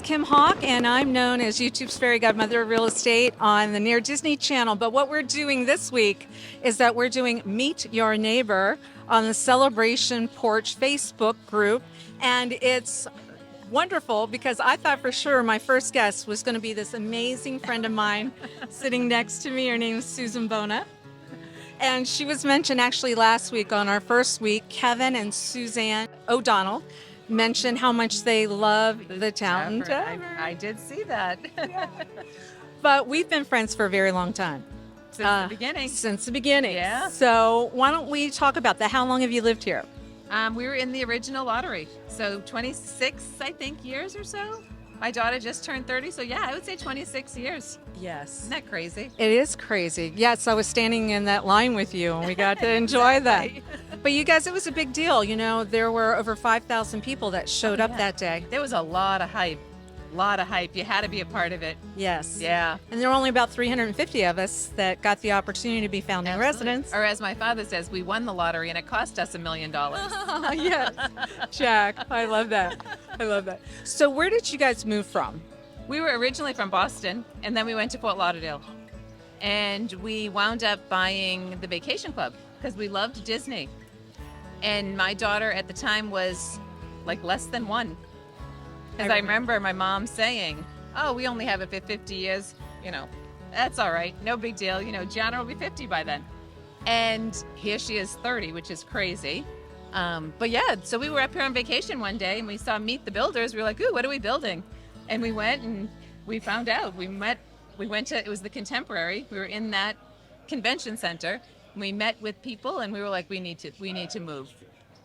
Kim Hawk, and I'm known as YouTube's Fairy Godmother of Real Estate on the Near Disney channel. But what we're doing this week is that we're doing Meet Your Neighbor on the Celebration Porch Facebook group. And it's wonderful because I thought for sure my first guest was going to be this amazing friend of mine sitting next to me. Her name is Susan Bona. And she was mentioned actually last week on our first week. Kevin and Suzanne O'Donnell mentioned how much they love the Town Tavern. I did see that. But we've been friends for a very long time. Since the beginning. Since the beginning. Yeah. So why don't we talk about that? How long have you lived here? We were in the original lottery. So 26, I think, years or so. My daughter just turned 30. So yeah, I would say 26 years. Yes. Isn't that crazy? It is crazy. Yes, I was standing in that line with you and we got to enjoy that. But you guys, it was a big deal. You know, there were over 5,000 people that showed up that day. There was a lot of hype. You had to be a part of it. Yes. Yeah. And there were only about 350 of us that got the opportunity to be founding residents. Or as my father says, we won the lottery and it cost us $1 million. Yes. Jack, I love that. I love that. So where did you guys move from? We were originally from Boston, and then we went to Fort Lauderdale. And we wound up buying the vacation club because we loved Disney. And my daughter at the time was like less than one. Because I remember my mom saying, oh, we only have it for 50 years. You know, that's all right. No big deal. You know, Gianna will be 50 by then. And here she is 30, which is crazy. But yeah, so we were up here on vacation one day and we saw Meet the Builders. We were like, ooh, what are we building? And we went and we found out. We went to, it was the Contemporary. We were in that convention center. We met with people and we were like, we need to move.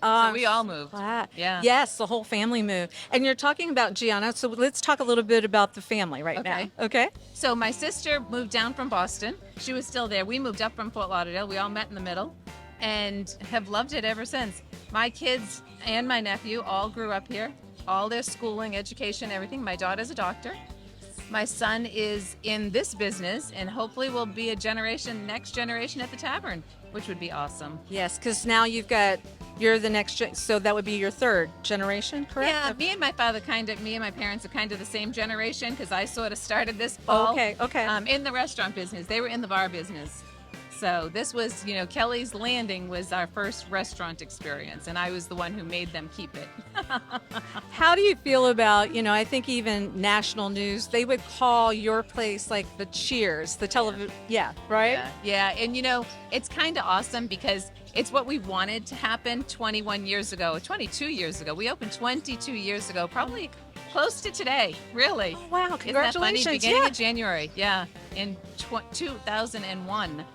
So we all moved. Yeah. Yes, the whole family moved. And you're talking about Gianna, so let's talk a little bit about the family right now. Okay. So my sister moved down from Boston. She was still there. We moved up from Fort Lauderdale. We all met in the middle and have loved it ever since. My kids and my nephew all grew up here. All their schooling, education, everything. My daughter's a doctor. My son is in this business and hopefully will be next generation at the tavern, which would be awesome. Yes, because now you're the next, so that would be your third generation, correct? Yeah, me and my parents are kind of the same generation because I sort of started this ball in the restaurant business. They were in the bar business. So this was, Kelly's Landing was our first restaurant experience, and I was the one who made them keep it. How do you feel about, I think even national news, they would call your place like the Cheers, the television, right? Yeah, and it's kind of awesome because it's what we wanted to happen 21 years ago, 22 years ago. We opened 22 years ago, probably close to today, really. Oh, wow, congratulations. Isn't that funny? Beginning of January, in 2001.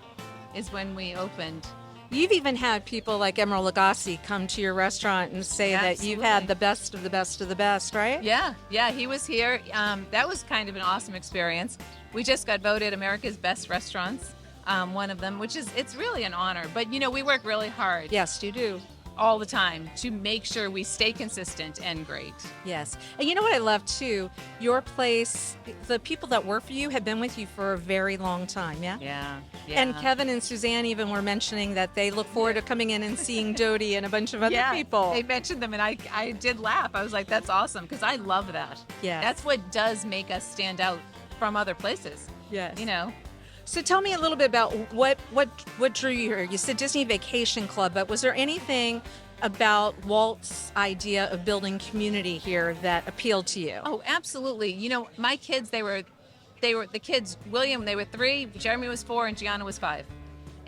Is when we opened. You've even had people like Emeril Lagasse come to your restaurant and say that you've had the best of the best of the best, right? Yeah, he was here. That was kind of an awesome experience. We just got voted America's best restaurants, one of them, it's really an honor. But we work really hard. Yes, you do. All the time to make sure we stay consistent and great. Yes. And you know what I love too? Your place, the people that work for you have been with you for a very long time, yeah? Yeah. And Kevin and Suzanne even were mentioning that they look forward to coming in and seeing Dodie and a bunch of other people. They mentioned them and I did laugh. I was like, that's awesome because I love that. Yeah. That's what does make us stand out from other places. Yes. So tell me a little bit about what drew you here. You said Disney Vacation Club, but was there anything about Walt's idea of building community here that appealed to you? Oh, absolutely. My kids, they were the kids, William, they were 3, Jeremy was 4, and Gianna was 5.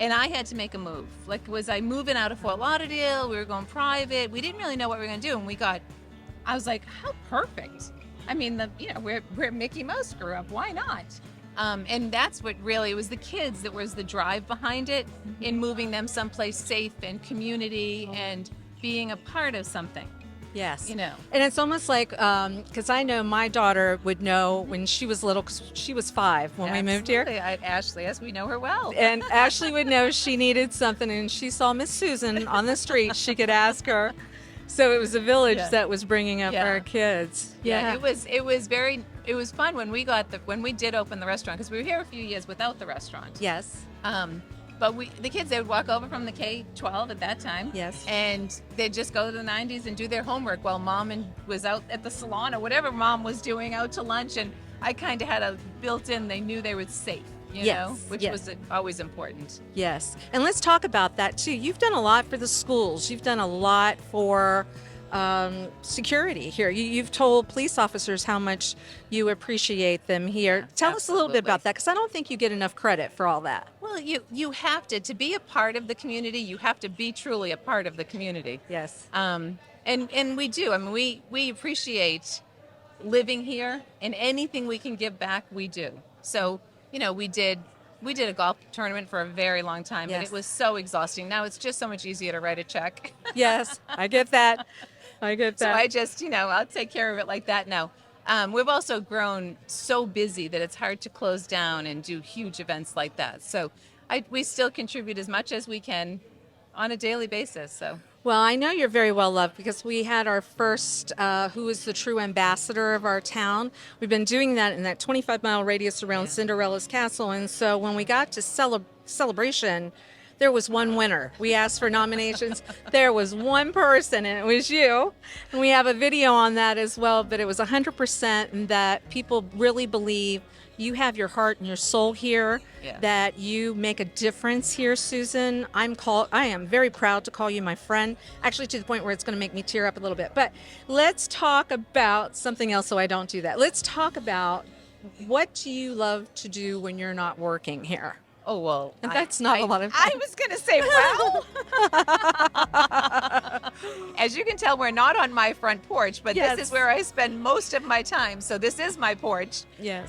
And I had to make a move. Like, was I moving out of Fort Lauderdale? We were going private. We didn't really know what we were going to do. And I was like, how perfect. I mean, where Mickey Mouse grew up, why not? And that's what really, it was the kids that was the drive behind it in moving them someplace safe and community and being a part of something. Yes. And it's almost like, because I know my daughter would know when she was little, because she was 5 when we moved here. Ashley, yes, we know her well. And Ashley would know she needed something and she saw Miss Susan on the street, she could ask her. So it was a village that was bringing up our kids. Yeah, it was fun when we did open the restaurant because we were here a few years without the restaurant. Yes. But the kids, they would walk over from the K-12 at that time. Yes. And they'd just go to the 90s and do their homework while was out at the salon or whatever mom was doing, out to lunch. And I kind of had a built-in, they knew they were safe, you know, which was always important. Yes. And let's talk about that too. You've done a lot for the schools. You've done a lot for security here. You've told police officers how much you appreciate them here. Tell us a little bit about that, because I don't think you get enough credit for all that. Well, you have to be a part of the community. You have to be truly a part of the community. Yes. And we do. I mean, we appreciate living here, and anything we can give back, we do. So, you know, we did a golf tournament for a very long time, and it was so exhausting. Now it's just so much easier to write a check. Yes, I get that. I get that. So I just, I'll take care of it like that now. We've also grown so busy that it's hard to close down and do huge events like that. So we still contribute as much as we can on a daily basis. So. Well, I know you're very well loved, because we had our first Who is the True Ambassador of our town. We've been doing that in that 25-mile radius around Cinderella's Castle. And so when we got to Celebration, there was one winner. We asked for nominations. There was one person, and it was you. And we have a video on that as well, but it was 100%, and that people really believe you have your heart and your soul here, that you make a difference here, Susan. I am very proud to call you my friend, actually to the point where it's going to make me tear up a little bit. But let's talk about something else so I don't do that. Let's talk about, what do you love to do when you're not working here? Oh, well, and that's not a lot of I was going to say, well, as you can tell, we're not on my front porch, but this is where I spend most of my time. So this is my porch. Yes.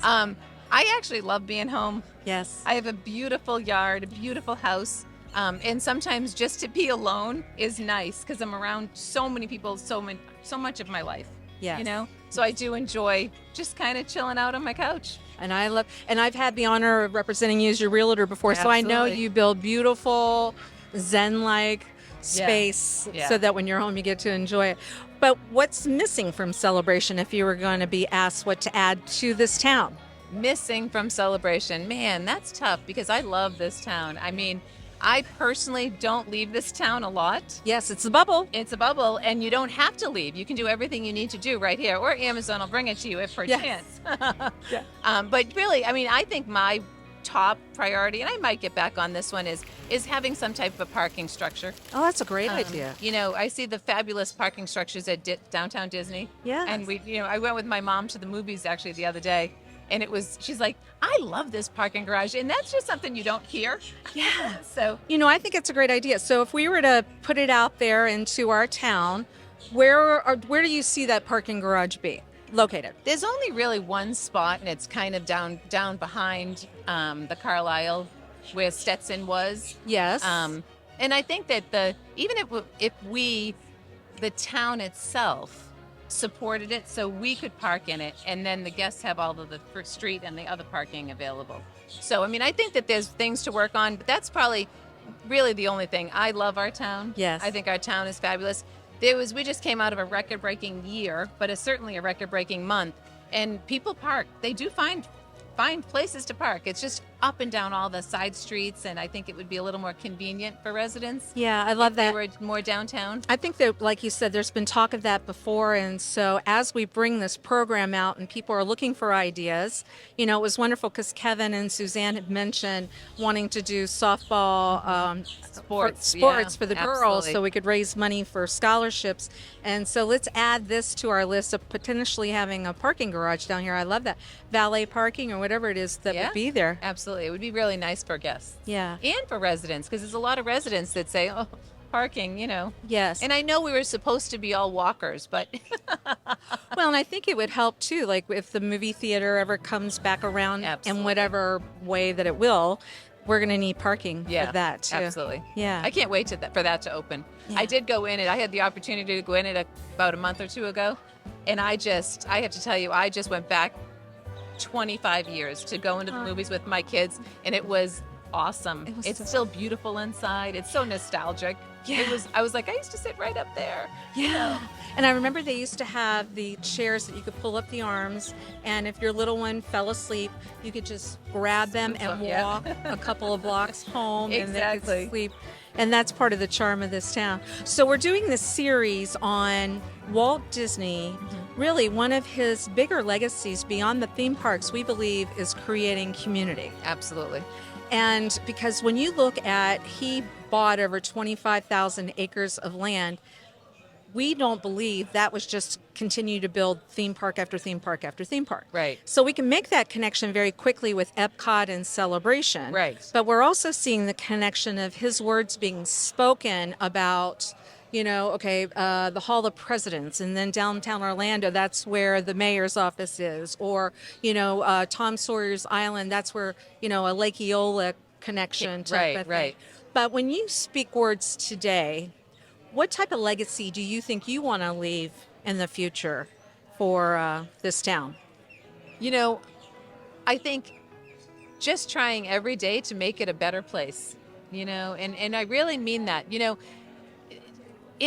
I actually love being home. Yes. I have a beautiful yard, a beautiful house. And sometimes just to be alone is nice, because I'm around so many people so much of my life. Yes. So I do enjoy just kind of chilling out on my couch. And I've had the honor of representing you as your realtor before. Absolutely. So I know you build beautiful, Zen-like space so that when you're home, you get to enjoy it. But what's missing from Celebration if you were going to be asked what to add to this town? Missing from Celebration, man, that's tough, because I love this town. I mean, I personally don't leave this town a lot. Yes, it's a bubble. It's a bubble, and you don't have to leave. You can do everything you need to do right here, or Amazon will bring it to you if per chance. But really, I mean, I think my top priority, and I might get back on this one, is having some type of a parking structure. Oh, that's a great idea. I see the fabulous parking structures at downtown Disney. Yeah. And I went with my mom to the movies actually the other day. And she's like, I love this parking garage. And that's just something you don't hear. Yeah. So, I think it's a great idea. So if we were to put it out there into our town, where do you see that parking garage be located? There's only really one spot, and it's kind of down behind the Carlisle where Stetson was. Yes. And I think that even if the town itself supported it, so we could park in it, and then the guests have all of the street and the other parking available. So, I mean, I think that there's things to work on, but that's probably really the only thing. I love our town. Yes. I think our town is fabulous. We just came out of a record-breaking year, but it's certainly a record-breaking month, and people park. They do find places to park. It's just up and down all the side streets, and I think it would be a little more convenient for residents. Yeah, I love that. They were more downtown. I think that, like you said, there's been talk of that before, and so as we bring this program out and people are looking for ideas, it was wonderful because Kevin and Suzanne had mentioned wanting to do softball sports for the girls, so we could raise money for scholarships. And so let's add this to our list of potentially having a parking garage down here. I love that. Valet parking or whatever it is that would be there. Absolutely. It would be really nice for guests. Yeah. And for residents, because there's a lot of residents that say, oh, parking, Yes. And I know we were supposed to be all walkers, but. Well, and I think it would help too, like if the movie theater ever comes back around in whatever way that it will, we're going to need parking for that too. Absolutely. Yeah. I can't wait for that to open. Yeah. I did go in it. I had the opportunity to go in it about a month or two ago. And I have to tell you, I just went back 25 years to go into the movies with my kids, and it was awesome. It's still beautiful inside. It's so nostalgic. Yeah. I was like, I used to sit right up there. Yeah. And I remember they used to have the chairs that you could pull up the arms, and if your little one fell asleep, you could just grab them and Yeah. walk a couple of blocks home and they Exactly. could sleep. And that's part of the charm of this town. So we're doing this series on Walt Disney. Really, one of his bigger legacies beyond the theme parks, we believe, is creating community. Absolutely. And because when you look at, he bought over 25,000 acres of land, we don't believe that was just continue to build theme park after theme park after theme park. Right. So we can make that connection very quickly with Epcot and Celebration. Right. But we're also seeing the connection of his words being spoken about, the Hall of Presidents, and then downtown Orlando, that's where the mayor's office is, or, Tom Sawyer's Island, that's where, a Lake Eola connection type of thing. Right. But when you speak words today, what type of legacy do you think you want to leave in the future for this town? I think just trying every day to make it a better place, and I really mean that,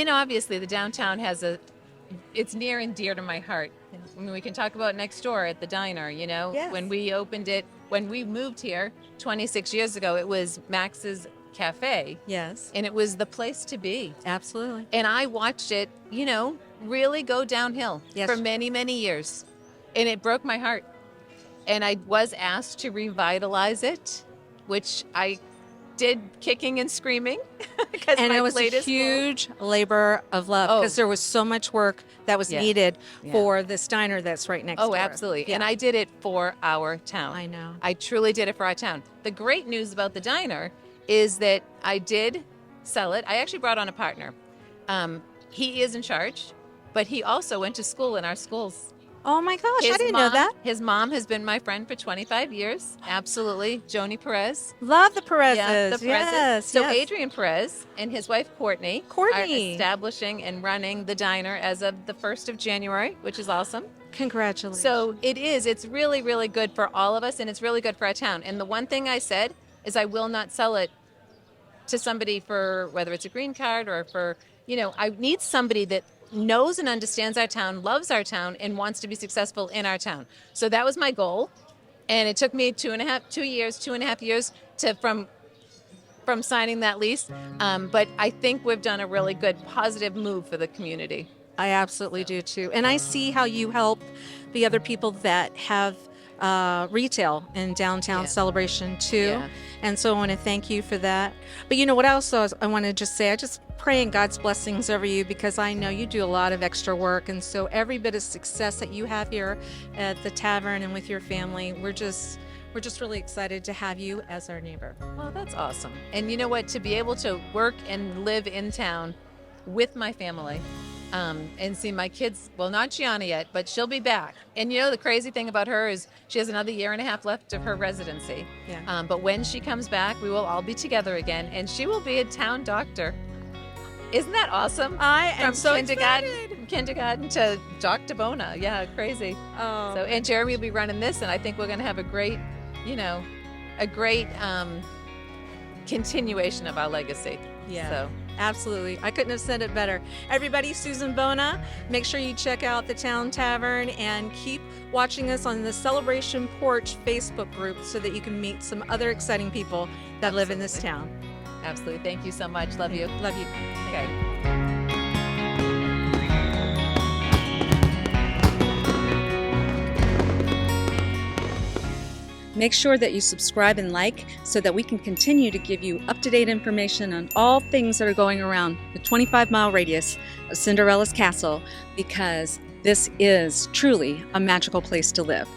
obviously the downtown it's near and dear to my heart. I mean, we can talk about next door at the diner, Yes. when we moved here 26 years ago, it was Max's Cafe. Yes, And it was the place to be. absolutely. And I watched it, really go downhill Yes. for many, many years. And it broke my heart. And I was asked to revitalize it, which I did kicking and screaming. And it was a huge labor of love because there was so much work that was needed for this diner that's right next door. Oh, absolutely. Yeah. And I did it for our town. I know. I truly did it for our town. The great news about the diner is that I did sell it. I actually brought on a partner. He is in charge, but he also went to school in our schools. Oh my gosh, I His didn't know mom- that. His mom has been my friend for 25 years. Absolutely. Joni Perez. Love the Perez's. Yeah, the Perezes. Yes, So yes. Adrian Perez and his wife Courtney are establishing and running the diner as of the 1st of January, which is awesome. Congratulations. So it's really, really good for all of us, and it's really good for our town. And the one thing I said is I will not sell it to somebody for whether it's a green card or for, I need somebody that knows and understands our town, loves our town, and wants to be successful in our town. So that was my goal. And it took me 2.5 years from signing that lease. But I think we've done a really good, positive move for the community. I absolutely do too. And I see how you help the other people that have retail in downtown Celebration too. Yeah. And so I want to thank you for that. But what else I want to just say? I just pray in God's blessings over you because I know you do a lot of extra work. And so every bit of success that you have here at the tavern and with your family, we're just really excited to have you as our neighbor. Well, that's awesome. And you know what? To be able to work and live in town with my family and see my kids, well, not Gianna yet, but she'll be back. And the crazy thing about her is she has another 1.5 years left of her residency. Yeah. But when she comes back, we will all be together again, and she will be a town doctor. Isn't that awesome? I am From so kindergarten to Dr. Bona. Yeah, crazy. Oh. So, and Jeremy will be running this, and I think we're going to have a great continuation of our legacy. Yeah. So. Absolutely. I couldn't have said it better. Everybody, Susan Bona, make sure you check out the Town Tavern and keep watching us on the Celebration Porch Facebook group so that you can meet some other exciting people that live in this town. Absolutely. Thank you so much. Love you. Love you. Okay. Make sure that you subscribe and like so that we can continue to give you up-to-date information on all things that are going around the 25-mile radius of Cinderella's Castle, because this is truly a magical place to live.